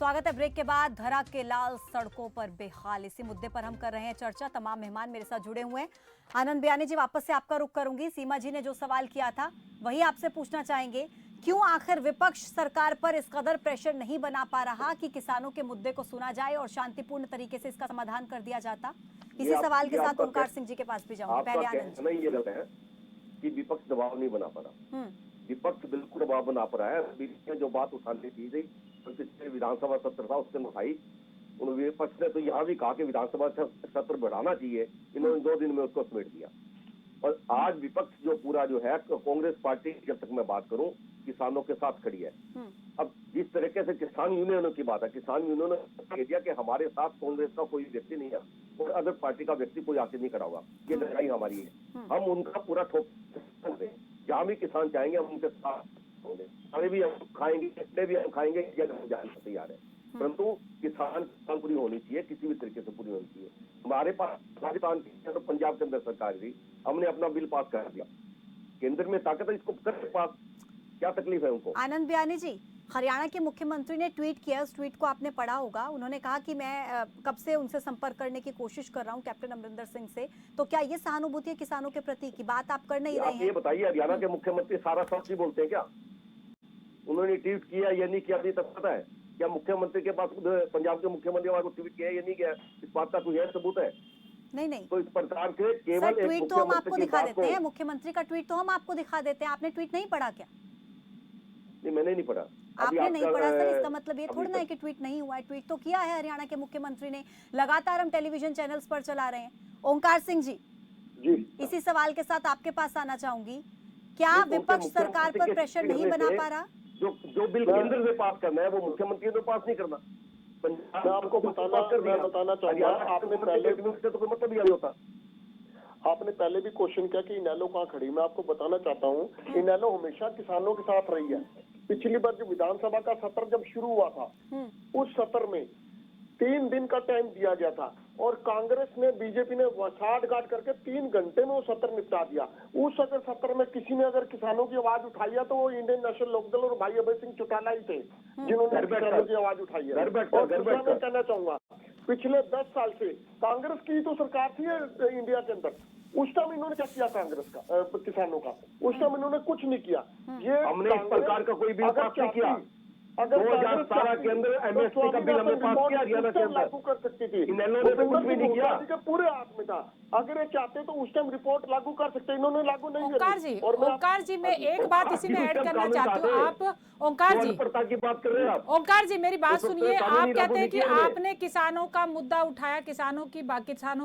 स्वागत है ब्रेक के बाद। धरा के लाल सड़कों पर बेहाल, इसी मुद्दे पर हम कर रहे हैं चर्चा। तमाम मेहमान मेरे साथ जुड़े हुए हैं। आनंद बयानी जी, वापस से आपका रुख करूंगी। सीमा जी ने जो सवाल किया था वही आपसे पूछना चाहेंगे, क्यों आखिर विपक्ष सरकार पर इस कदर प्रेशर नहीं बना पा रहा कि किसानों के मुद्दे को सुना जाए और शांतिपूर्ण तरीके से इसका समाधान कर दिया जाता। इसी सवाल के साथ ओंकार सिंह जी के पास भी जाऊंगी। पहले आनंद जी। ये कहते हैं कि विपक्ष दबाव नहीं बना पा रहा। विपक्ष बिल्कुल दबाव बना पा रहा है। बीच में जो बात उठाने की गई, पिछले विधानसभा सत्र था उससे उठाई, उन विपक्ष ने तो यहाँ भी कहा कि विधानसभा सत्र बढ़ाना चाहिए। इन्होंने 2 दिन में उसको समेट दिया। और आज विपक्ष जो पूरा जो है, कांग्रेस पार्टी जब तक मैं बात करूं, किसानों के साथ खड़ी है। अब जिस तरीके से किसान यूनियनों की बात है, किसान यूनियनों ने कह दिया कि हमारे साथ कांग्रेस का कोई व्यक्ति नहीं है और अदर पार्टी का व्यक्ति कोई आके नहीं खड़ा होगा, ये लड़ाई हमारी है। हम उनका पूरा ठोक, जहाँ भी किसान चाहेंगे हम उनके साथ होंगे, अरे भी हम खाएंगे, इतने भी हम खाएंगे, हम जाने तैयार है। परंतु किसान पूरी होनी चाहिए, किसी भी तरीके से पूरी होनी चाहिए। हमारे पास राजस्थान की, तो पंजाब के अंदर सरकार थी, हमने अपना बिल पास कर दिया। केंद्र में ताकत है, इसको कर पास, क्या तकलीफ है उनको? आनंद बयानी जी, हरियाणा के मुख्यमंत्री ने ट्वीट किया, उस ट्वीट को आपने पढ़ा होगा। उन्होंने कहा कि मैं कब से उनसे संपर्क करने की कोशिश कर रहा हूं, कैप्टन अमरिंदर सिंह से। तो क्या ये सहानुभूति है किसानों के प्रति की बात आप कर नहीं रहे हैं? ये बताइए, हरियाणा के मुख्यमंत्री सारा सच ही बोलते हैं क्या? उन्होंने ट्वीट किया या नहीं किया, अभी तक पता है क्या? मुख्यमंत्री के पास, पंजाब के मुख्यमंत्री को ट्वीट किया या नहीं किया, इस बात का कोई सबूत है? नहीं। तो इस प्रकार से केवल ट्वीट तो हम आपको दिखा देते हैं, मुख्यमंत्री का ट्वीट तो हम आपको दिखा देते हैं। आपने ट्वीट नहीं पढ़ा क्या? नहीं, मैंने नहीं पढ़ा। आपने नहीं पढ़ा सर, इसका मतलब ये थोड़ा ना है कि ट्वीट नहीं हुआ है। ट्वीट तो किया है हरियाणा के मुख्यमंत्री ने, लगातार हम टेलीविजन चैनल्स पर चला रहे हैं। ओंकार सिंह जी, इसी सवाल के साथ आपके पास आना चाहूंगी, क्या विपक्ष सरकार पर प्रेशर नहीं बना पा रहा? जो बिल केंद्र में पास करना है वो मुख्यमंत्री ने पास नहीं करना। मैं आपको बताना चाहूंगा, आपने पहले तो कोई मतलब ही नहीं होता। आपने पहले भी क्वेश्चन किया कि इनेलो कहाँ खड़ी। मैं आपको बताना चाहता हूँ, इनेलो हमेशा किसानों के साथ रही है। पिछली बार जो विधानसभा का सत्र जब शुरू हुआ था, उस सत्र में 3 दिन का टाइम दिया गया था और कांग्रेस ने, बीजेपी ने साठ गांठ करके 3 घंटे में वो सत्र निपटा दिया। उस अगर सत्र में किसी ने अगर किसानों की आवाज उठाई है तो वो इंडियन नेशनल लोकदल और भाई अभय सिंह चौटाला ही थे, जिन्होंने किसानों की आवाज उठाई है। और दूसरा मैं कहना चाहूंगा, पिछले 10 साल से कांग्रेस की तो सरकार थी इंडिया के अंदर, उस टाइम इन्होंने क्या किया कांग्रेस का, किसानों का? उस टाइम इन्होंने कुछ नहीं किया। ये हमने इस प्रकार का कोई बिल पास नहीं किया। अगर 2017 के अंदर एमएसपी का बिल हमने पास किया हरियाणा के अंदर, लागू कर सकती थी। इनेलो ने कुछ भी नहीं किया। पूरे हाथ में था। अगर ये चाहते तो उस टाइम रिपोर्ट लागू कर सकते, इन्होंने लागू नहीं किया। ओंकार जी, मैं एक बात इसी में ऐड करना चाहती हूँ। आप ओंकार जी, की बात कर रहे हैं आप। ओंकार जी मेरी बात सुनिए। आप कहते हैं कि आपने किसानों का मुद्दा उठाया, किसानों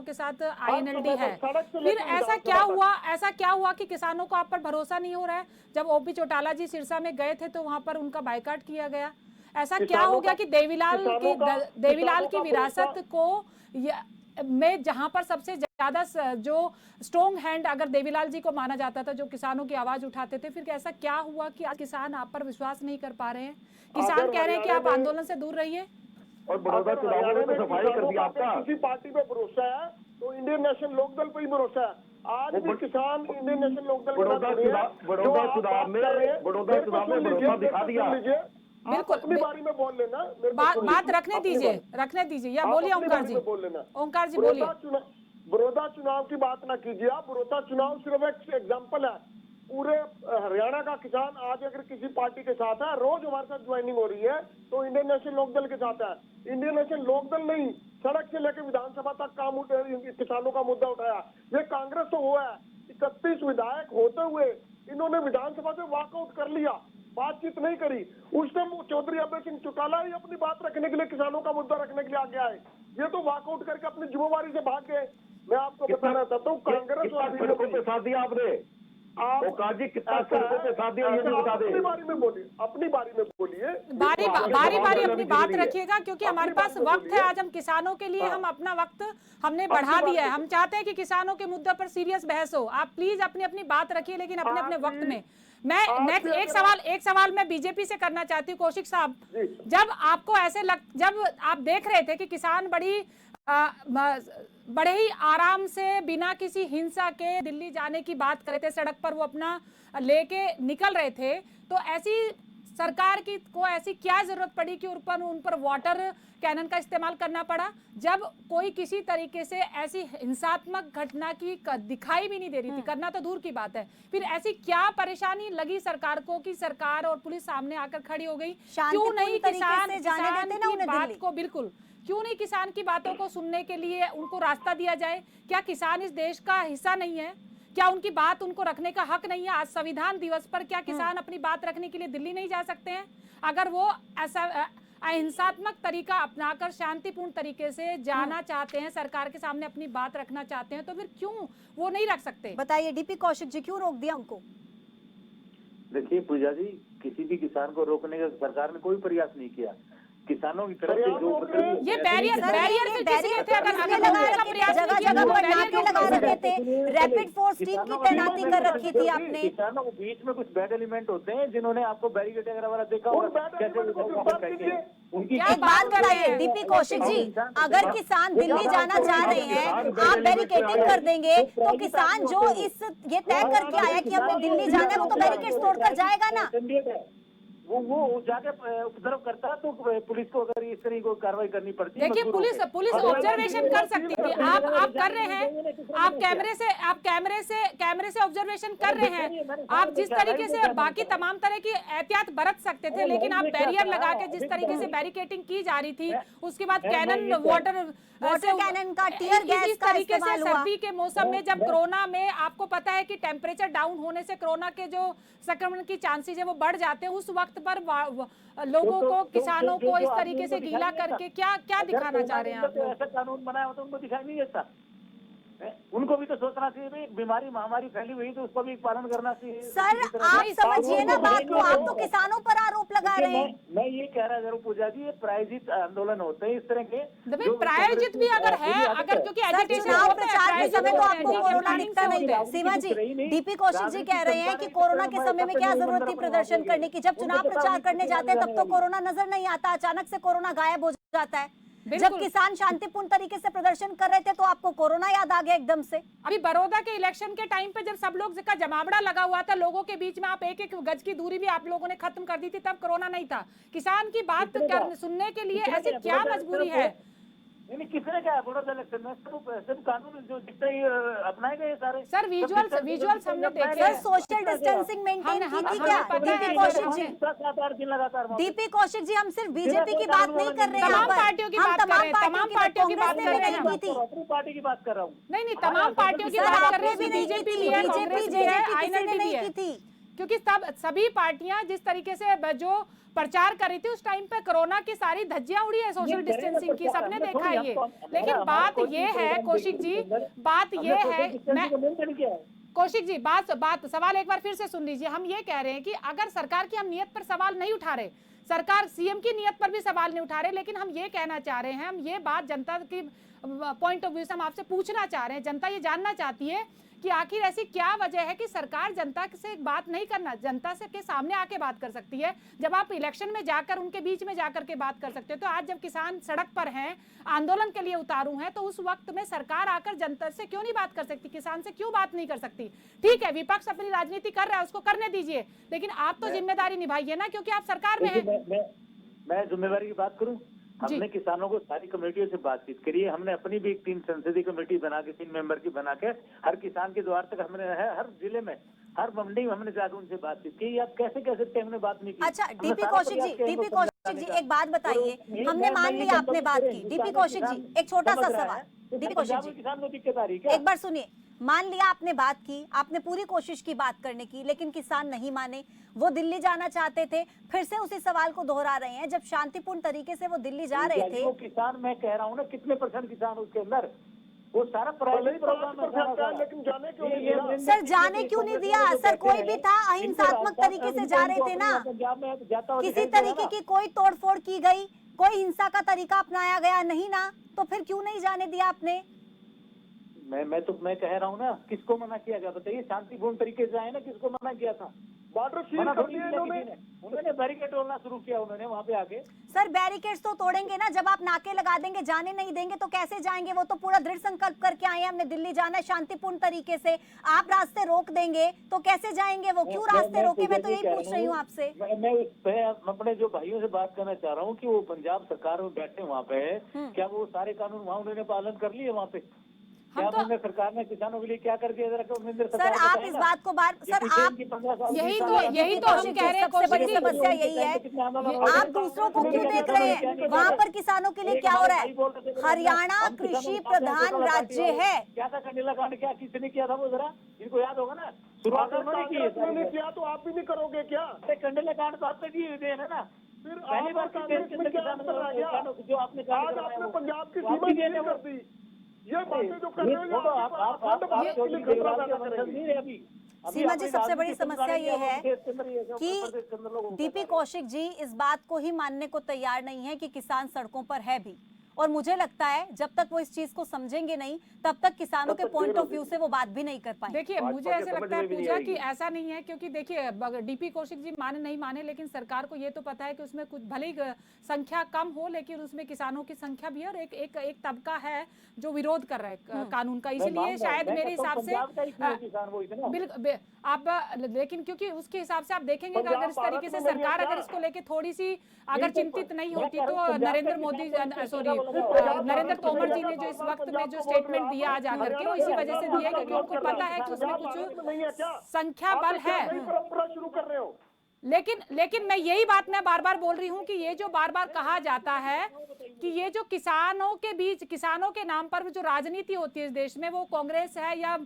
के साथ आईएनएलडी है, फिर ऐसा क्या हुआ कि किसानों को आप पर भरोसा नहीं हो रहा है? जब ओपी चौटाला जी सिरसा में गए थे तो वहां पर उनका बायकॉट किया गया। ऐसा क्या हो गया कि देवीलाल की विरासत को में जहां पर सबसे ज्यादा जो स्ट्रॉन्ग हैंड अगर देवीलाल जी को माना जाता था, जो किसानों की आवाज उठाते थे, फिर ऐसा क्या हुआ कि आज किसान आप पर विश्वास नहीं कर पा रहे हैं? किसान कह रहे हैं कि आप आंदोलन से दूर रहिए। और बड़ौदा चुनाव में तो सफाई कर दिया आपका। किसी पार्टी पे भरोसा है तो इंडियन नेशनल लोकदल पे ही भरोसा है। आज भी किसान इंडियन नेशनल लोकदल बड़ौदा चुनाव में भरोसा दिखा दिया। बिल्कुल, अपनी बारी में बोल लेना, बात रखने दीजिए या बोलिए ओंकार जी। ओंकार जी बोलिए। बड़ौदा चुनाव की बात ना कीजिए आप। बड़ौदा चुनाव सिर्फ एक एग्जांपल है। पूरे हरियाणा का किसान आज अगर किसी पार्टी के साथ है, रोज हमारे साथ ज्वाइनिंग हो रही है, तो इंडियन नेशनल लोकदल के साथ है। इंडियन नेशनल लोकदल नहीं, सड़क से लेकर विधानसभा तक काम किसानों का मुद्दा उठाया। ये कांग्रेस तो हुआ है, 31 विधायक होते हुए इन्होंने विधानसभा से वॉकआउट कर लिया, बातचीत नहीं करी। उस टाइम चौधरी अभय सिंह चौटाला ही अपनी बात रखने के लिए, किसानों का मुद्दा रखने के लिए आगे आए। ये तो वॉकआउट करके अपनी जिम्मेवारी से भाग गए। मैं आपको बताना चाहता हूँ, कांग्रेस पे साथ दिया आपने, कितना साथ दिया ये भी बता दें। अपनी बारी में बोलिए, अपनी बारी में बोलिए, बारी अपनी बात रखिएगा, क्योंकि हमारे पास वक्त है। आज हम किसानों के लिए हम अपना वक्त हमने बढ़ा दिया है। हम चाहते हैं कि किसानों के मुद्दे पर सीरियस बहस हो। आप प्लीज अपनी बात रखिए, लेकिन अपने वक्त में। मैं नेक्स्ट एक सवाल मैं बीजेपी से करना चाहती हूँ। कौशिक साहब, जब आपको जब आप देख रहे थे कि किसान बड़े ही आराम से बिना किसी हिंसा के दिल्ली जाने की बात कर रहे थे, सड़क पर वो अपना लेके निकल रहे थे, तो ऐसी सरकार की को ऐसी क्या जरूरत पड़ी कि उन पर वाटर कैनन का इस्तेमाल करना पड़ा, जब कोई किसी तरीके से ऐसी हिंसात्मक घटना की दिखाई भी नहीं दे रही थी, करना तो दूर की बात है। फिर ऐसी क्या परेशानी लगी सरकार को कि सरकार और पुलिस सामने आकर खड़ी हो गई? क्यों नहीं किसान की बात को, बिल्कुल क्यों नहीं किसान की बातों को सुनने के लिए उनको रास्ता दिया जाए? क्या किसान इस देश का हिस्सा नहीं है? क्या उनकी बात उनको रखने का हक नहीं है? आज संविधान दिवस पर क्या किसान अपनी बात रखने के लिए दिल्ली नहीं जा सकते हैं? अगर वो ऐसा अहिंसात्मक तरीका अपनाकर शांतिपूर्ण तरीके से जाना चाहते हैं, सरकार के सामने अपनी बात रखना चाहते हैं, तो फिर क्यों वो नहीं रख सकते? बताइए डीपी कौशिक जी, क्यों रोक दिया उनको? देखिए पूजा जी, किसी भी किसान को रोकने का सरकार ने कोई प्रयास नहीं किया। किसानों की तरफ से जो ये बैरियर थे, जगह पर नाके लगा रखे थे, रैपिड फोर्स टीम की तैनाती कर रखी थी आपने। किसानों के बीच में कुछ बैड एलिमेंट होते हैं जिन्होंने आपको बैरिकेड वगैरह वाला देखा होगा, कैसे उनकी एक बात बताइए डीपी कौशिक जी, अगर किसान दिल्ली जाना चाह रहे हैं, आप बैरिकेडिंग कर देंगे तो किसान जो ये तय करके आया कि हमें दिल्ली जाना है, वो तो बैरिकेड तोड़कर जाएगा ना। वो जाके उपद्रव करता तो पुलिस को अगर इस तरह को कार्रवाई करनी पड़ती। देखिए पुलिस ऑब्जर्वेशन कर सकती थी। आप कर रहे हैं, आप कैमरे से ऑब्जर्वेशन कर रहे हैं। आप जिस तरीके से बाकी तमाम तरह की एहतियात बरत सकते थे, लेकिन आप बैरियर लगा के जिस तरीके से बैरिकेडिंग की जा रही थी, उसके बाद कैनन वाटर कैनन का टीयर गैस का तरीके से इस्तेमाल हुआ। सर्दी के मौसम में जब कोरोना में आपको पता है कि टेम्परेचर डाउन होने से कोरोना के जो संक्रमण की चांसेस है वो बढ़ जाते हैं, उस वक्त पर लोगों को, किसानों को इस तरीके से गीला करके क्या दिखाना चाह रहे हैं आप? ऐसा कानून बनाया हो तो उनको दिखाई नहीं देता। उनको भी तो सोचना चाहिए भाई, बीमारी महामारी फैली हुई तो उसको भी पालन करना चाहिए। सर आप समझिए ना बात को, आप तो किसानों पर आरोप लगा रहे हैं। मैं ये कह रहा जरूर पूजा जी, ये प्रायोजित आंदोलन होते हैं इस तरह के। प्रायोजित भी अगर है, अगर क्योंकि चुनाव प्रचार के समय तो आपको कोरोना दिखता नहीं था। सीमा जी, डीपी कौशिक जी कह रहे हैं कि कोरोना के समय में क्या जरूरत थी प्रदर्शन करने की? जब चुनाव प्रचार करने जाते हैं तब तो कोरोना नजर नहीं आता, अचानक से कोरोना गायब हो जाता है। जब किसान शांतिपूर्ण तरीके से प्रदर्शन कर रहे थे तो आपको कोरोना याद आ गया एकदम से। अभी बड़ौदा के इलेक्शन के टाइम पे जब सब लोग का जमावड़ा लगा हुआ था, लोगों के बीच में आप एक गज की दूरी भी आप लोगों ने खत्म कर दी थी, तब कोरोना नहीं था। किसान की बात सुनने के लिए ऐसी क्या मजबूरी है? किसने क्या बड़ौदा इलेक्शन में सब कानून जो जितने अपनाए गए सारे। सर विजुअल्स हमने देखे। सर सोशल डिस्टेंसिंग मेंटेन की थी क्या डीपी कौशिक जी? 7-8 दिन लगातार। डीपी कौशिक जी, हम सिर्फ बीजेपी की बात नहीं कर रहे हैं, तमाम पार्टियों की बात कर रहे हैं, तमाम पार्टियों की बात कर रहे हैं। अपनी पार्टी की बात कर रहा हूँ। नहीं तमाम पार्टियों की बात कर रहे हैं। बीजेपी भी है, कांग्रेस भी है, आईएनएलडी भी है। क्योंकि सभी पार्टियां जिस तरीके से जो प्रचार कर रही थी उस टाइम पे कोरोना की सारी धज्जियां उड़ी है सोशल डिस्टेंसिंग की, सबने देखा है ये। लेकिन बात ये है कौशिक जी, बात ये है, कौशिक जी बात सवाल एक बार फिर से सुन लीजिए। हम ये कह रहे हैं कि अगर सरकार की हम नियत पर सवाल नहीं उठा रहे, सरकार सीएम की नियत पर भी सवाल नहीं उठा रहे, लेकिन हम ये कहना चाह रहे हैं, हम ये बात जनता की पॉइंट ऑफ व्यू से हम आपसे पूछना चाह रहे हैं, जनता ये जानना चाहती है कि आखिर ऐसी क्या वजह है कि सरकार जनता से बात नहीं करना, जनता से के सामने आके बात कर सकती है। जब आप इलेक्शन में जाकर उनके बीच में जाकर के बात कर सकते हो, तो आज जब किसान सड़क पर हैं, आंदोलन के लिए उतारू हैं, तो उस वक्त में सरकार आकर जनता से क्यों नहीं बात कर सकती? किसान से क्यों बात नहीं कर सकती? ठीक है, विपक्ष अपनी राजनीति कर रहा है, उसको करने दीजिए, लेकिन आप तो जिम्मेदारी निभाइए ना, क्योंकि आप सरकार में हैं। मैं जिम्मेदारी की बात करूं, हमने किसानों को सारी कमेटियों से बातचीत करी है। हमने अपनी भी 3 संसदीय कमेटी बना के 3 मेंबर की बना के हर किसान के द्वार तक हमने हर जिले में हर मंडी में हमने जाकर उनसे बातचीत की। आप कैसे कह सकते हैं हमने बात नहीं की? अच्छा डीपी कौशिक जी एक बात बताइए, हमने मान लिया आपने बात की। डीपी कौशिक जी एक छोटा सा सवाल, डीपी कौशिक जी किसान को दिक्कत आ रही है? एक बार सुनिए, मान लिया आपने बात की, आपने पूरी कोशिश की बात करने की, लेकिन किसान नहीं माने, वो दिल्ली जाना चाहते थे, फिर से उसी सवाल को दोहरा रहे हैं। जब शांतिपूर्ण तरीके से वो दिल्ली जा रहे थे, किसान मैं कह रहा हूँ ना, कितने % किसान उसके अंदर, वो सारा प्राइवेट प्रोग्राम है, लेकिन जाने क्यों नहीं दिया? सर जाने क्यों नहीं दिया? सर कोई भी था, अहिंसात्मक तरीके से जा रहे थे ना, किसी तरीके की कोई तोड़फोड़ की गई, कोई हिंसा का तरीका अपनाया गया नहीं ना, तो फिर क्यों नहीं जाने दिया आपने? मैं कह रहा हूँ ना, किसको मना किया गया बताइए? शांतिपूर्ण तरीके से आए ना, किसको मना किया था? बॉर्डर सील मना कर थोड़ी दिया किया इन्होंने। किसी ने। उन्होंने बैरिकेड तोड़ना शुरू किया, उन्होंने वहाँ पे आके। सर बैरिकेड्स तो तोड़ेंगे ना, जब आप नाके लगा देंगे, जाने नहीं देंगे तो कैसे जाएंगे? वो तो पूरा दृढ़ संकल्प करके आए हैं, हमने दिल्ली जाना है शांतिपूर्ण तरीके से। आप रास्ते रोक देंगे तो कैसे जाएंगे वो? क्यों रास्ते रोके? मैं तो यही पूछ रही हूँ आपसे। मैं उस पे अपने जो भाइयों से बात करना चाह रहा हूँ कि वो पंजाब सरकार में बैठे वहाँ पे, क्या वो सारे कानून वहाँ उन्होंने पालन कर लिए वहाँ पे? क्या उन्होंने सरकार ने किसानों के लिए क्या करके सर आप इस बात को बार सर आप यही तो हम कह रहे हैं, सबसे बड़ी समस्या यही है, आप दूसरों को क्यों देख रहे हैं? वहाँ पर किसानों के लिए क्या हो रहा है? हरियाणा कृषि प्रधान राज्य है। क्या था कंडेला कांड, क्या किसने किया था वो जरा इनको याद होगा ना? शुरुआत उन्होंने की है। उन्होंने किया तो आप भी नहीं करोगे क्या? कंडेला कांड तो आप पे दिए हुए हैं ना। फिर पहली बार कांग्रेस में क्या अंतर आ गया? जो आपने आज आपने पंजाब की सीमा सील कर दी। ये बातें जो कर रहे हो अभी सीमा जी, सबसे बड़ी समस्या ये है कि डीपी कौशिक जी इस बात को ही मानने को तैयार नहीं है कि किसान सड़कों पर है भी, और मुझे लगता है जब तक वो इस चीज को समझेंगे नहीं तब तक किसानों के पॉइंट ऑफ व्यू से वो बात भी नहीं कर पाएंगे। देखिए मुझे ऐसे लगता है पूजा कि ऐसा नहीं है, क्योंकि देखिए डीपी कौशिक जी माने नहीं माने, लेकिन सरकार को ये तो पता है कि उसमें कुछ भले ही संख्या कम हो लेकिन उसमें किसानों की संख्या भी है, और एक तबका है जो विरोध कर रहा है कानून का। इसलिए शायद मेरे हिसाब से आप, लेकिन क्योंकि उसके हिसाब से आप देखेंगे कि अगर इस तरीके से सरकार अगर इसको लेके थोड़ी सी अगर चिंतित नहीं होती तो नरेंद्र तोमर जी ने जो इस वक्त में जो स्टेटमेंट दिया आज आकर के, वो इसी वजह से दिया क्योंकि उनको पता है कि उसमें कुछ संख्या बल है। शुरू कर रहे हो। लेकिन मैं यही बात मैं बार बार बोल रही हूँ कि ये जो बार बार कहा जाता है कि ये जो किसानों के बीच, किसानों के नाम पर जो राजनीति होती है इस देश में, वो कांग्रेस है या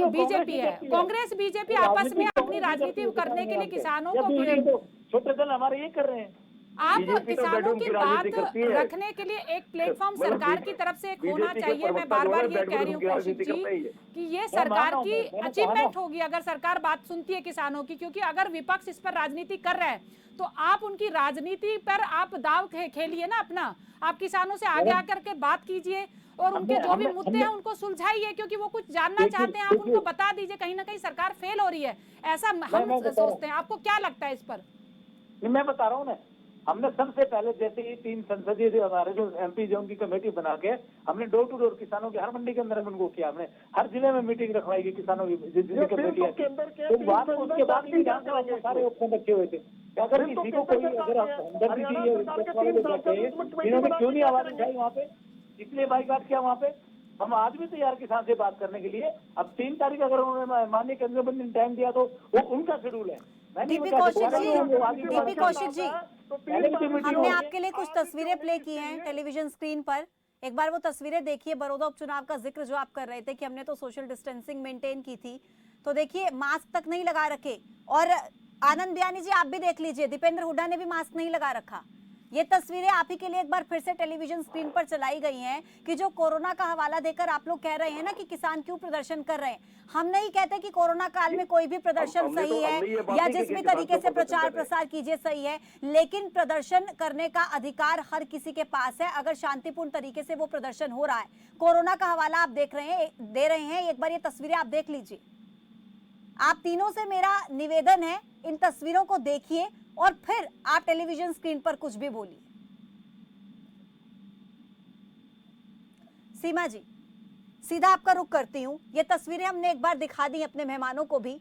बीजेपी है। कांग्रेस बीजेपी आपस में अपनी राजनीति करने के लिए किसानों को, छोटे दल हमारे ये कर रहे हैं। आप किसानों की बात रखने के लिए एक प्लेटफॉर्म सरकार की तरफ से एक होना चाहिए। मैं बार बार ये कह रही हूँ कौशिक जी कि ये सरकार की अचीवमेंट होगी अगर सरकार बात सुनती है किसानों की, क्योंकि अगर विपक्ष इस पर राजनीति कर रहा है तो आप उनकी राजनीति पर आप दाव खेलिए ना अपना। आप किसानों से आगे आकर के बात कीजिए और उनके जो भी मुद्दे हैं उनको सुलझाइए, क्योंकि वो कुछ जानना चाहते हैं, आप उनको बता दीजिए। कहीं ना कहीं सरकार फेल हो रही है, ऐसा हम सोचते हैं। आपको क्या लगता है इस पर? मैं बता रहा हूँ ना, हमने सबसे पहले जैसे ही 3 संसदीय जो हमारे जो एमपी जो उनकी कमेटी बना के हमने डोर टू डोर किसानों की हर मंडी के अंदर उनको किया, हमने हर जिले में मीटिंग रखवाई गई किसानों की जितनी कमेटी है। तो बात उसके बाद भी विधानसभा में सारे ऑप्शन रखे हुए थे। अगर किसी को कोई अगर हमदर्दी थी या इन्होंने क्यों नहीं आवाज उठाई वहाँ पे, इसलिए बाइकाट किया वहाँ पे। हम आज भी तैयार किसान से बात करने के लिए। अब 3 तारीख अगर उन्होंने माननीय केंद्रीय मंत्री ने टाइम दिया तो वो उनका शेड्यूल है। डीपी कौशिक जी, हमने आपके लिए कुछ तस्वीरें प्ले की हैं टेलीविजन स्क्रीन पर। एक बार वो तस्वीरें देखिए। बड़ौदा उपचुनाव का जिक्र जो आप कर रहे थे कि हमने तो सोशल डिस्टेंसिंग मेंटेन की थी, तो देखिए मास्क तक नहीं लगा रखे। और आनंद बयानी जी आप भी देख लीजिए, दीपेंद्र हुड्डा ने भी मास्क नहीं लगा रखा। ये तस्वीरें आप ही के लिए एक बार फिर से टेलीविजन स्क्रीन पर चलाई गई हैं कि जो कोरोना का हवाला देकर आप लोग कह रहे हैं ना कि किसान क्यों प्रदर्शन कर रहे हैं। हम नहीं कहते कि कोरोना काल में कोई भी प्रदर्शन सही है या जिस भी तरीके से प्रचार प्रसार कीजिए सही है, लेकिन प्रदर्शन करने का अधिकार हर किसी के पास है अगर शांतिपूर्ण तरीके से वो प्रदर्शन हो रहा है। कोरोना का हवाला आप दे रहे हैं, एक बार ये तस्वीरें आप देख लीजिए। आप तीनों से मेरा निवेदन है, इन तस्वीरों को देखिए और फिर आप टेलीविजन स्क्रीन पर कुछ भी बोलिए। सीमा जी, सीधा आपका रुख करती हूं। ये तस्वीरें हमने एक बार दिखा दी अपने मेहमानों को भी।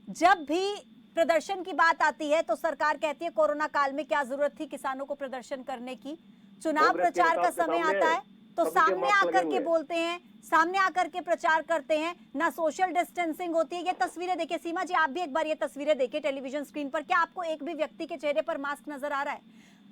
जब भी प्रदर्शन की बात आती है तो सरकार कहती है कोरोना काल में क्या जरूरत थी किसानों को प्रदर्शन करने की। चुनाव प्रचार का समय आता है तो सामने आकर के बोलते हैं, सामने आकर के प्रचार करते हैं, ना सोशल डिस्टेंसिंग होती है। ये तस्वीरें देखिए सीमा जी, आप भी एक बार ये तस्वीरें देखिए टेलीविजन स्क्रीन पर। क्या आपको एक भी व्यक्ति के चेहरे पर मास्क नजर आ रहा है?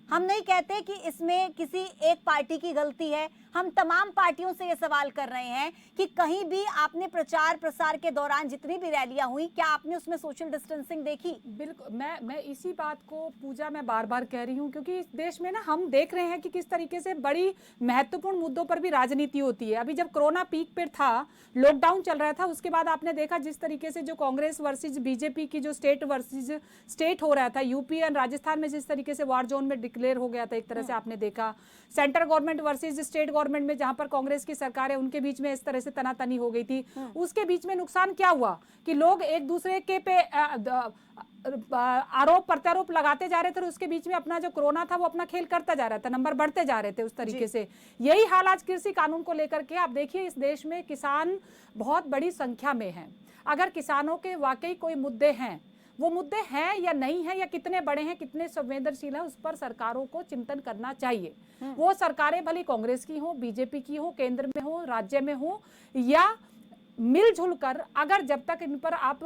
हम नहीं कहते कि इसमें किसी एक पार्टी की गलती है, हम तमाम पार्टियों से ये सवाल कर रहे हैं कि कहीं भी आपने प्रचार प्रसार के दौरान जितनी भी रैलियां हुई, क्या आपने उसमें सोशल डिस्टेंसिंग देखी? बिल्कुल, मैं इसी बात को पूजा मैं बार बार कह रही हूँ, क्योंकि इस देश में ना हम देख रहे हैं कि किस तरीके से बड़ी महत्वपूर्ण मुद्दों पर भी राजनीति होती है। अभी जब कोरोना पीक पर था, लॉकडाउन चल रहा था, उसके बाद आपने देखा जिस तरीके से जो कांग्रेस वर्सेज बीजेपी की जो स्टेट वर्सेज स्टेट हो रहा था, यूपी और राजस्थान में जिस तरीके से वार जोन में डिक्लेयर हो गया था एक तरह से, आपने देखा central government versus state government में जहां पर कांग्रेस की सरकार है उनके बीच में इस तरह से तनातनी हो गई थी। उसके बीच में नुकसान क्या हुआ कि लोग एक दूसरे के पे आरोप प्रत्यारोप लगाते जा रहे थे और उसके बीच में अपना जो कोरोना था वो अपना खेल करता जा रहा था, नंबर बढ़ते जा रहे थे उस तरीके से। यही हाल आज कृषि कानून को लेकर के आप देखिए, इस देश में किसान बहुत बड़ी संख्या में हैं। अगर किसानों के वाकई कोई मुद्दे हैं, वो मुद्दे हैं या नहीं है, या कितने बड़े हैं, कितने संवेदनशील है, उस पर सरकारों को चिंतन करना चाहिए। वो सरकारें भली कांग्रेस की हो, बीजेपी की हो, केंद्र में हो, राज्य में हो, या मिलजुल कर अगर जब तक इन पर आप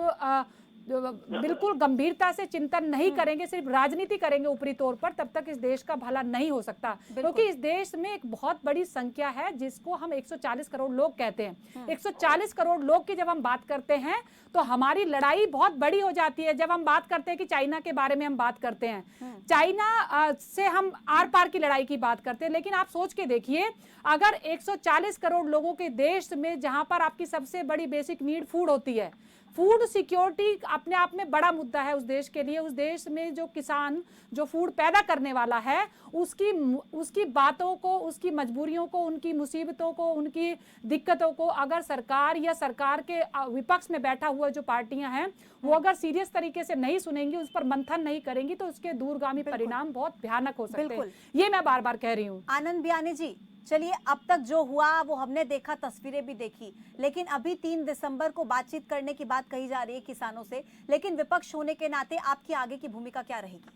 बिल्कुल गंभीरता से चिंतन नहीं करेंगे, सिर्फ राजनीति करेंगे ऊपरी तौर पर, तब तक इस देश का भला नहीं हो सकता। क्योंकि इस देश में एक बहुत बड़ी संख्या है जिसको हम 140 करोड़ लोग कहते हैं। 140 करोड़ लोग की जब हम बात करते हैं तो हमारी लड़ाई बहुत बड़ी हो जाती है। जब हम बात करते हैं कि चाइना के बारे में हम बात करते हैं, चाइना से हम आर पार की लड़ाई की बात करते हैं, लेकिन आप सोच के देखिए, अगर 140 करोड़ लोगों के देश में जहां पर आपकी सबसे बड़ी बेसिक नीड फूड होती है, फूड सिक्योरिटी अपने आप में बड़ा मुद्दा है उस देश के लिए। उस देश में जो किसान जो फूड पैदा करने वाला है, उसकी बातों को, उसकी मजबूरियों को, उनकी मुसीबतों को, उनकी दिक्कतों को अगर सरकार या सरकार के विपक्ष में बैठा हुआ जो पार्टियां हैं वो अगर सीरियस तरीके से नहीं सुनेंगी, उस पर मंथन नहीं करेंगी, तो उसके दूरगामी परिणाम बहुत भयानक हो सकते हैं। ये मैं बार बार कह रही हूँ। आनंद बियानी जी, चलिए, अब तक जो हुआ वो हमने देखा, तस्वीरें भी देखी, लेकिन अभी 3 दिसंबर को बातचीत करने की बात कही जा रही है किसानों से, लेकिन विपक्ष होने के नाते आपकी आगे की भूमिका क्या रहेगी?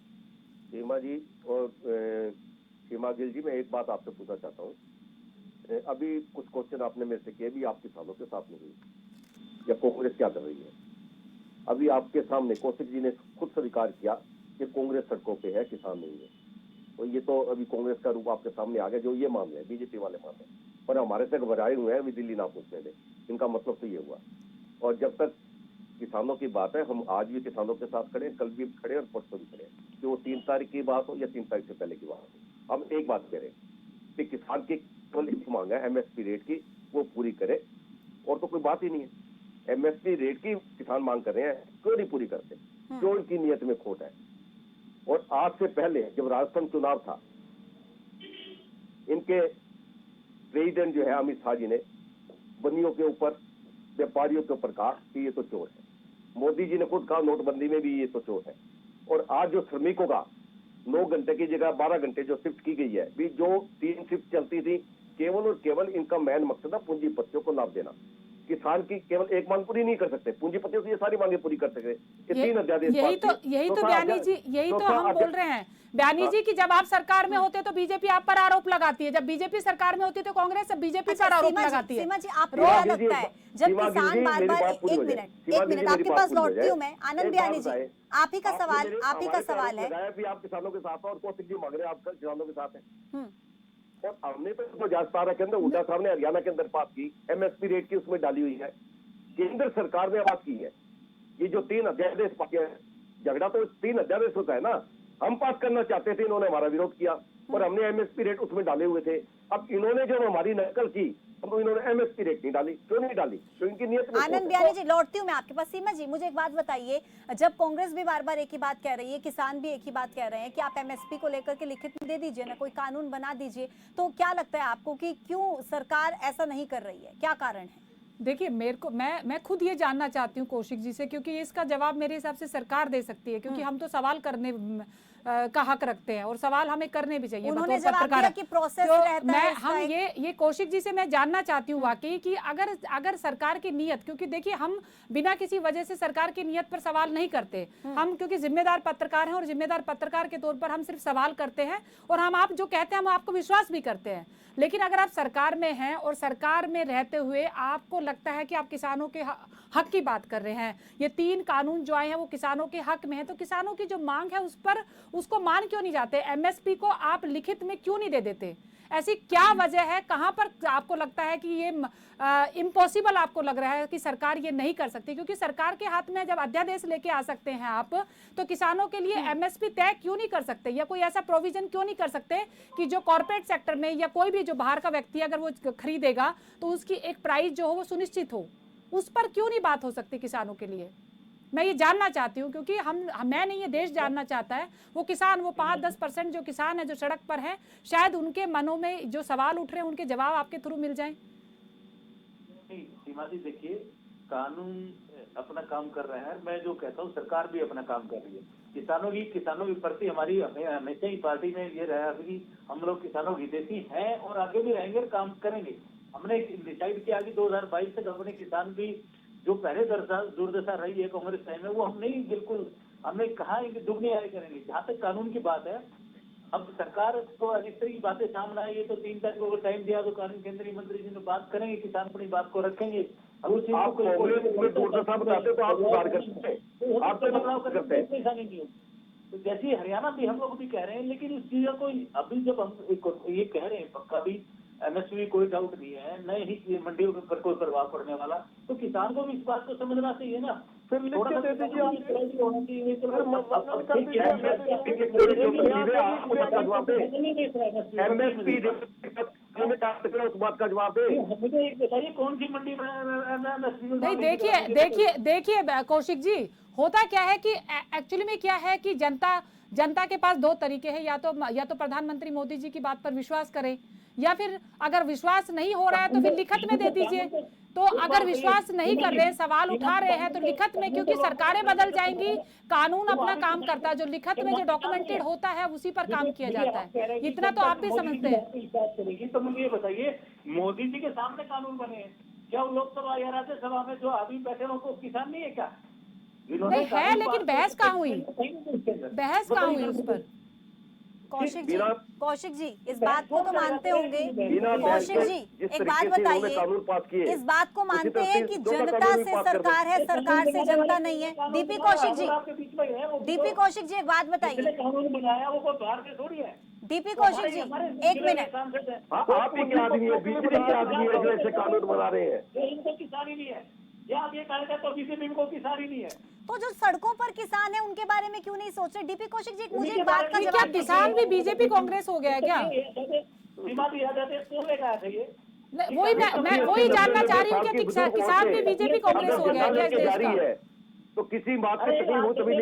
सीमा जी और सीमा गिल जी, मैं एक बात आपसे पूछना चाहता हूँ। अभी कुछ क्वेश्चन आपने मेरे से किए, भी आप किसानों के साथ नहीं या कांग्रेस क्या कर रही है। अभी आपके सामने कौशिक जी ने खुद स्वीकार किया कि कांग्रेस सड़कों पे है, किसान नहीं है। तो ये तो अभी कांग्रेस का रूप आपके सामने आ गया, जो ये मामले हैं बीजेपी वाले मामले, पर हमारे तक बजाए हुए हैं अभी दिल्ली ना पहुंचने दे। इनका मतलब तो ये हुआ। और जब तक किसानों की बात है, हम आज भी किसानों के साथ खड़े, कल भी खड़े और परसों भी खड़े, कि वो 3 तारीख की बात हो या 3 तारीख से पहले की बात हो। हम एक बात कह रहे हैं कि किसान की केवल एक मांग है MSP रेट की, वो पूरी करे, और तो कोई बात ही नहीं है। MSP रेट की किसान मांग कर रहे हैं, क्यों नहीं पूरी करते? क्यों इनकी नियत में खोट है? और आज से पहले जब राजस्थान चुनाव था, इनके प्रेसिडेंट जो है अमित शाह जी ने बनियों के ऊपर, व्यापारियों के ऊपर कहा कि ये तो चोर है। मोदी जी ने खुद कहा नोटबंदी में भी ये तो चोर है। और आज जो श्रमिकों का 9 घंटे की जगह 12 घंटे जो शिफ्ट की गई है, भी जो 3 शिफ्ट चलती थी, केवल और केवल इनका मेन मकसद है पूंजीपतियों को लाभ देना। किसान की केवल एक मांग पूरी नहीं कर सकते, पूंजीपतियों की ये सारी मांगे पूरी कर सकते। यही तो बयानी जी, यही तो हम बोल रहे हैं बयानी जी, कि जब आप सरकार में होते तो बीजेपी आप पर आरोप लगाती है, जब बीजेपी सरकार में होती है तो कांग्रेस बीजेपी पर आरोप लगाती है। सीमा जी, आपको क्या लगता है जब किसान बार बार, एक मिनट आपके पास लौटती हूँ मैं। आनंद बियानी जी, आप ही का सवाल है। आप किसानों के साथ और कौशिक जी मांग रहे हैं, आप किसानों के साथ है। और हमने तो 2017 के अंदर हुड्डा साहब ने हरियाणा के अंदर बात की, MSP रेट की उसमें डाली हुई है। केंद्र सरकार ने बात की है। ये जो 3 अध्यादेश झगड़ा तो 3 अध्यादेश होता है ना, हम पास करना चाहते थे, इन्होंने हमारा विरोध किया और हमने MSP रेट उसमें डाले हुए थे। अब इन्होंने जो हमारी नकल की, तो इन्होंने MSP रेट नहीं डाली। क्यों नहीं डाली? तो इनकी नियत में। आनंद बियानी जी, लौटती हूँ मैं आपके पास। सीमा जी, मुझे एक बात बताइए, जब कांग्रेस भी बार बार एक ही बात कह रही है, किसान भी एक ही बात कह रहे हैं कि आप MSP को लेकर के लिखित में दे दीजिए ना, कोई कानून बना दीजिए, तो क्या लगता है आपको कि क्यों सरकार ऐसा नहीं कर रही है? क्या कारण है? देखिए, मेरे को मैं खुद ये जानना चाहती हूँ कौशिक जी से, क्योंकि इसका जवाब मेरे हिसाब से सरकार दे सकती है, क्योंकि हम तो सवाल करने का हक रखते हैं और सवाल हमें करने भी चाहिए। उन्होंने जवाब दिया कि प्रोसेस रहता है। हम ये कौशिक जी से मैं जानना चाहती हूँ वाकई कि अगर सरकार की नीयत, क्योंकि देखिए हम बिना किसी वजह से सरकार की नीयत पर सवाल नहीं करते, हम क्योंकि जिम्मेदार पत्रकार हैं और जिम्मेदार पत्रकार के तौर पर हम सिर्फ सवाल करते हैं और हम आप जो कहते हैं हम आपको विश्वास भी करते हैं। लेकिन अगर आप सरकार में हैं और सरकार में रहते हुए आपको लगता है कि आप किसानों के हक की बात कर रहे हैं, ये 3 कानून जो आए हैं वो किसानों के हक में है, तो किसानों की जो मांग है उसको मान क्यों नहीं जाते? MSP को आप लिखित में क्यों नहीं दे देते? ऐसी क्या वजह है? कहां पर आपको लगता है कि ये इम्पॉसिबल आपको लग रहा है कि सरकार ये नहीं कर सकती? क्योंकि सरकार के हाथ में जब अध्यादेश लेके आ सकते हैं आप, तो किसानों के लिए MSP तय क्यों नहीं कर सकते, या कोई ऐसा प्रोविजन क्यों नहीं कर सकते कि जो कॉर्पोरेट सेक्टर में या कोई भी जो बाहर का व्यक्ति अगर वो खरीदेगा तो उसकी एक प्राइस जो हो वो सुनिश्चित हो? उस पर क्यों नहीं बात हो सकती किसानों के लिए? मैं ये जानना चाहती हूँ, क्योंकि मैं नहीं, ये देश जानना चाहता है। वो किसान, वो 5-10% जो किसान है जो सड़क पर है, शायद उनके मनों में जो सवाल उठ रहे हैं उनके जवाब आपके थ्रू मिल जाएं। सीमा जी देखिए, कानून अपना काम कर रहे हैं, मैं जो कहता हूँ सरकार भी अपना काम कर रही है। किसानों के प्रति हमारी हमेशा ही पार्टी में ये रहा कि हम लोग किसानों की हितैषी हैं और आगे भी रहेंगे और काम करेंगे। हमने डिसाइड किया कि 2022 तक अपने किसान की जो पहले दुर्दशा रही है कांग्रेस टाइम में, वो हम नहीं, बिल्कुल हमने कहा है कि दुगनी आय करेंगे। जहाँ तक कानून की बात है, अब सरकार को इस तरह की बातें सामने आई है तो 3 तारीख को टाइम दिया तो कानून केंद्रीय मंत्री जी ने बात करेंगे, किसान अपनी बात को रखेंगे। आप दुर्दशा बताते तो आप सुधार करते हैं, आप तो बदलाव करते हैं। तो जैसे हरियाणा भी हम लोग भी कह रहे हैं, लेकिन इस चीज को अभी जब हम ये कह रहे हैं पक्का भी एमएसपी कोई डाउट नहीं है, नए ही मंडियों पर कोई प्रभाव पड़ने वाला, तो किसान को भी इस बात को समझना चाहिए ना। फिर उस बात का जवाब दे, मुझे एक बताइए कौन सी मंडी नहीं। देखिए कौशिक जी, होता क्या है कि एक्चुअली में क्या है कि जनता के पास 2 तरीके हैं, या तो प्रधानमंत्री मोदी जी की बात पर विश्वास करें, या फिर अगर विश्वास नहीं हो रहा है तो फिर लिखित में दे दीजिए। तो अगर विश्वास नहीं कर रहे, सवाल उठा रहे हैं तो लिखित में, क्योंकि सरकारें बदल जाएंगी, कानून अपना काम करता है, जो लिखित में जो डॉक्यूमेंटेड होता है उसी पर काम किया जाता है। इतना तो आप भी समझते हैं। तो मुझे ये बताइए, मोदी जी के सामने कानून बने हैं क्या? लोकसभा या राज्यसभा में जो अभी बैठे हैं वो किसान नहीं है क्या? नहीं है, लेकिन बहस कहाँ हुई? बहस कहाँ हुई उस पर? कौशिक जी इस बात को तो मानते होंगे। कौशिक जी एक बात बताइए, इस बात को मानते हैं कि जनता से सरकार है, सरकार से जनता नहीं है? डीपी कौशिक जी एक बात बताइए। कानून बनाया वो कोई बाहर से थोड़ी है। DP Kaushik ji 1 minute. आप ही के आदमी है, बीजेपी के आदमी है जो ऐसे कानून बना रहे हैं। इनको किसान ही नहीं है, या आप ये कहेगा तो बीजेपी को किसान ही नहीं है। तो जो सड़कों पर किसान है उनके बारे में क्यों नहीं सोच रहे? डीपी कौशिक जी मुझे एक बात का जवाब, क्या किसान भी बीजेपी कांग्रेस हो गया है क्या? वही मैं वही जानना चाह रही हूँ कि किसान भी बीजेपी कांग्रेस हो गया है क्या इस देश का? तो किसी बात पे तकलीफ हो तभी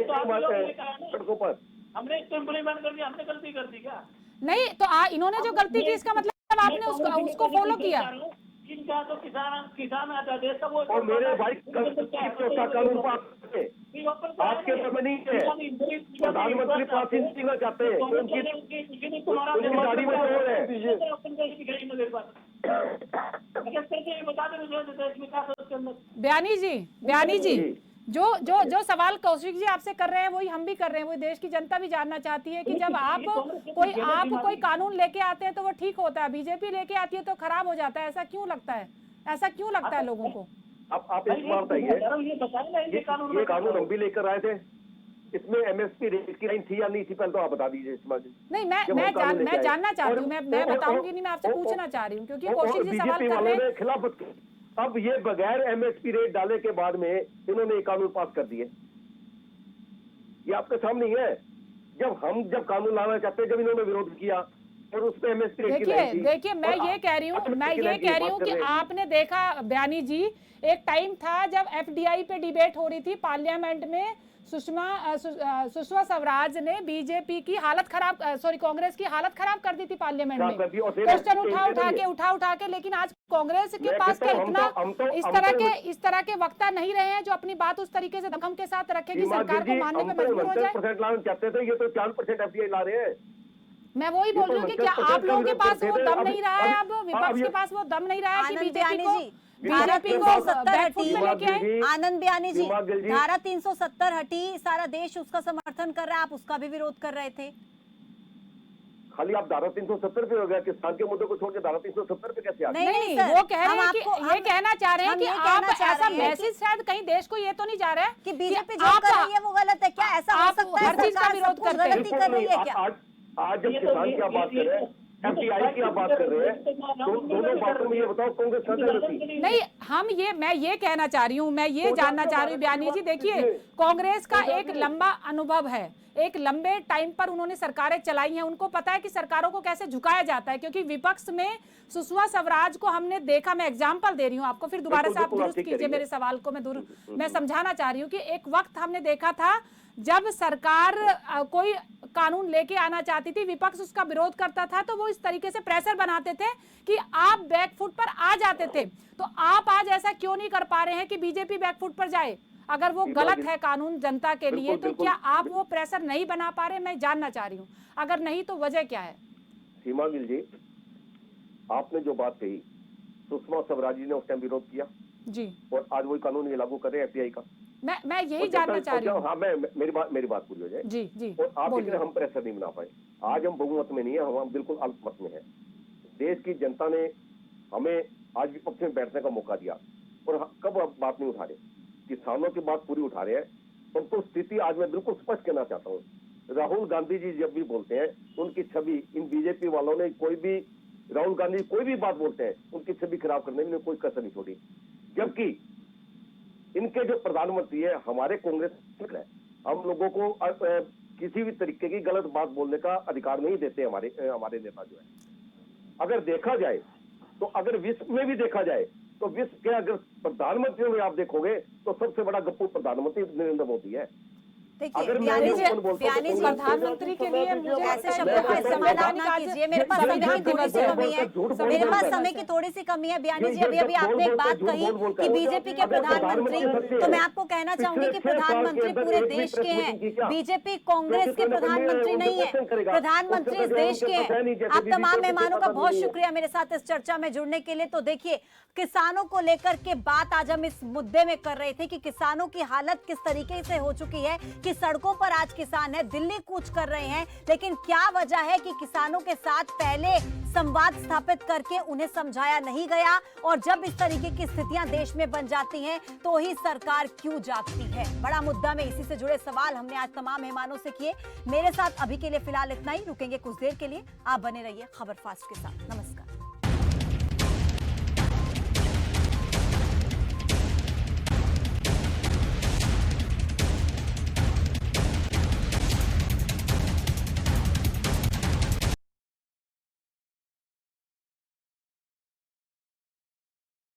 सड़कों पर हमने इसको इम्प्लीमेंट कर दिया, हमने गलती कर दी क्या? नहीं तो इन्होंने जो गलती की इसका मतलब आपने उसको फॉलो किया। इनका तो किसान आता है सब वो, और मेरे भाई कानून पास आपके समय नहीं है, प्रधानमंत्री पास सीखना चाहते हैं, उनकी गाड़ी में चोर है। बयानी जी जो सवाल कौशिक जी आपसे कर रहे हैं वही हम भी कर रहे हैं, वही देश की जनता भी जानना चाहती है कि जब आप कोई कानून लेके आते हैं तो वो ठीक होता है, बीजेपी लेके आती है तो खराब हो जाता है। ऐसा क्यों लगता है लोगों को? आप इस बात बताइए, ये कानून हम भी लेकर आए थे, इसमें एमएसपी रेट की लाइन थी या नहीं थी, पहले तो आप बता दीजिए। नहीं मैं जानना चाहती हूँ, मैं बताऊंगी नहीं, मैं आपसे पूछना चाह रही हूँ क्योंकि कौशिक जी सवाल कर रहे हैं। खिलाफत अब ये बगैर एमएसपी रेट डाले के बाद में इन्होंने एक कानून पास कर दिए, ये आपके सामने ही है। जब कानून लाना चाहते, जब इन्होंने विरोध किया और उस पे एमएसपी रेट देखिए मैं ये कह रही हूँ कि आपने देखा बयानी जी, एक टाइम था जब एफडीआई पे डिबेट हो रही थी पार्लियामेंट में, सुषमा स्वराज ने बीजेपी की हालत खराब, कांग्रेस की हालत खराब कर दी थी पार्लियामेंट में, क्वेश्चन उठा के। लेकिन आज कांग्रेस के पास क्या इतना इस तरह के वक्ता नहीं रहे हैं जो अपनी बात उस तरीके से दमखम के साथ रखे कि सरकार को मानने में मजबूर हो जाए। चाहते थे, ये तो 4% एफडीआई ला रहे हैं। मैं वही बोल रही हूँ कि क्या आप लोगों के पास वो दम नहीं रहा है, अब विपक्ष के पास वो दम नहीं रहा है कि बीजेपी को बैकफुट में लेके आए? आनंद बयानी जी, धारा 370 हटी, सारा देश उसका समर्थन कर रहा है, आप उसका भी विरोध कर रहे थे। खाली आप धारा 370 पे हो गया, किसान के मुद्दे को छोड़ के धारा 370 पे कैसे आ गए? नहीं वो कह रहे हैं कि ये कहना चाह रहे हैं कि आप ऐसा मैसेज शायद कहीं देश को ये तो नहीं जा रहा है कि बीजेपी जो कर रही है वो गलत है क्या? ऐसा हो सकता है? हर चीज का विरोध कर रही है क्या? आज जब किसान की बात करें, FDI की आप बात कर रहे हैं, दोनों बातों में ये बताओ कांग्रेस सहमति नहीं, मैं ये कहना चाह रही हूँ, मैं ये जानना चाह रही हूँ बयानी जी, देखिए कांग्रेस का एक लंबा अनुभव है, एक लंबे टाइम पर उन्होंने सरकारें चलाई हैं, उनको पता है कि सरकारों को कैसे झुकाया जाता है, क्योंकि विपक्ष में सुषमा स्वराज को हमने देखा। मैं एग्जांपल दे रही हूँ आपको, फिर दोबारा से आप दुरुस्त कीजिए मेरे सवाल को। मैं समझाना चाह रही हूँ कि एक वक्त हमने देखा था जब सरकार कोई कानून लेके आना चाहती थी, विपक्ष उसका विरोध करता था, तो वो इस तरीके से प्रेशर बनाते थे कि आप बैकफुट पर आ जाते थे। तो आप आज ऐसा क्यों नहीं कर पा रहे हैं कि बीजेपी बैकफुट पर जाए? अगर वो गलत है कानून जनता के लिए, तो क्या आप वो प्रेशर नहीं बना पा रहे? मैं जानना चाह रही हूँ, अगर नहीं तो वजह क्या है? सीमा गिल जी, आपने जो बात कही, सुषमा स्वराज जी ने उस टाइम विरोध किया जी, और आज वही कानून ये लागू कर रहे हैं FDI का। मैं यही जानना चाह रही हूँ। हाँ, मेरी बात पूरी हो जाए। जी जी, और आप इसलिए हम प्रेशर नहीं बना पाए। आज हम बहुमत में नहीं है, हम बिल्कुल अल्पमत में है। देश की जनता ने हमें आज विपक्ष में बैठने का मौका दिया और कब आप बात नहीं उठा रहे, किसानों की बात पूरी उठा रहे हैं। तो स्थिति आज मैं बिल्कुल स्पष्ट कहना चाहता हूँ, राहुल गांधी जी जब भी बोलते हैं, उनकी छवि इन बीजेपी वालों ने कोई भी, राहुल गांधी कोई भी बात बोलते हैं, उनकी छवि खराब करने में कोई कसर नहीं छोड़ी। जबकि इनके जो प्रधानमंत्री है हमारे कांग्रेस है, हम लोगों को किसी भी तरीके की गलत बात बोलने का अधिकार नहीं देते हमारे नेता जो है। अगर देखा जाए तो, अगर विश्व में भी देखा जाए तो विश्व के अगर प्रधानमंत्रियों में आप देखोगे तो सबसे बड़ा गप्पू प्रधानमंत्री नरेंद्र मोदी है। देखिए प्रधानमंत्री के लिए मुझे ऐसे शब्दों का इस्तेमाल ना कीजिए। मेरे पास समय की थोड़ी सी कमी है, मेरे पास समय की थोड़ी सी कमी है। बयानी जी, अभी आपने एक बात कही कि बीजेपी के प्रधानमंत्री, तो मैं आपको कहना चाहूंगी कि प्रधानमंत्री पूरे देश के हैं, बीजेपी कांग्रेस के प्रधानमंत्री नहीं है, प्रधानमंत्री इस देश के हैं। आप तमाम मेहमानों का बहुत शुक्रिया मेरे साथ इस चर्चा में जुड़ने के लिए। तो देखिए, किसानों को लेकर के बात आज हम इस मुद्दे में कर रहे थे कि किसानों की हालत किस तरीके से हो चुकी है कि सड़कों पर आज किसान है, दिल्ली कूच कर रहे हैं। लेकिन क्या वजह है कि किसानों के साथ पहले संवाद स्थापित करके उन्हें समझाया नहीं गया, और जब इस तरीके की स्थितियां देश में बन जाती हैं तो ही सरकार क्यों जागती है? बड़ा मुद्दा में इसी से जुड़े सवाल हमने आज तमाम मेहमानों से किए। मेरे साथ अभी के लिए फिलहाल इतना ही, रुकेंगे कुछ देर के लिए। आप बने रहिए खबर फास्ट के साथ। नमस्कार।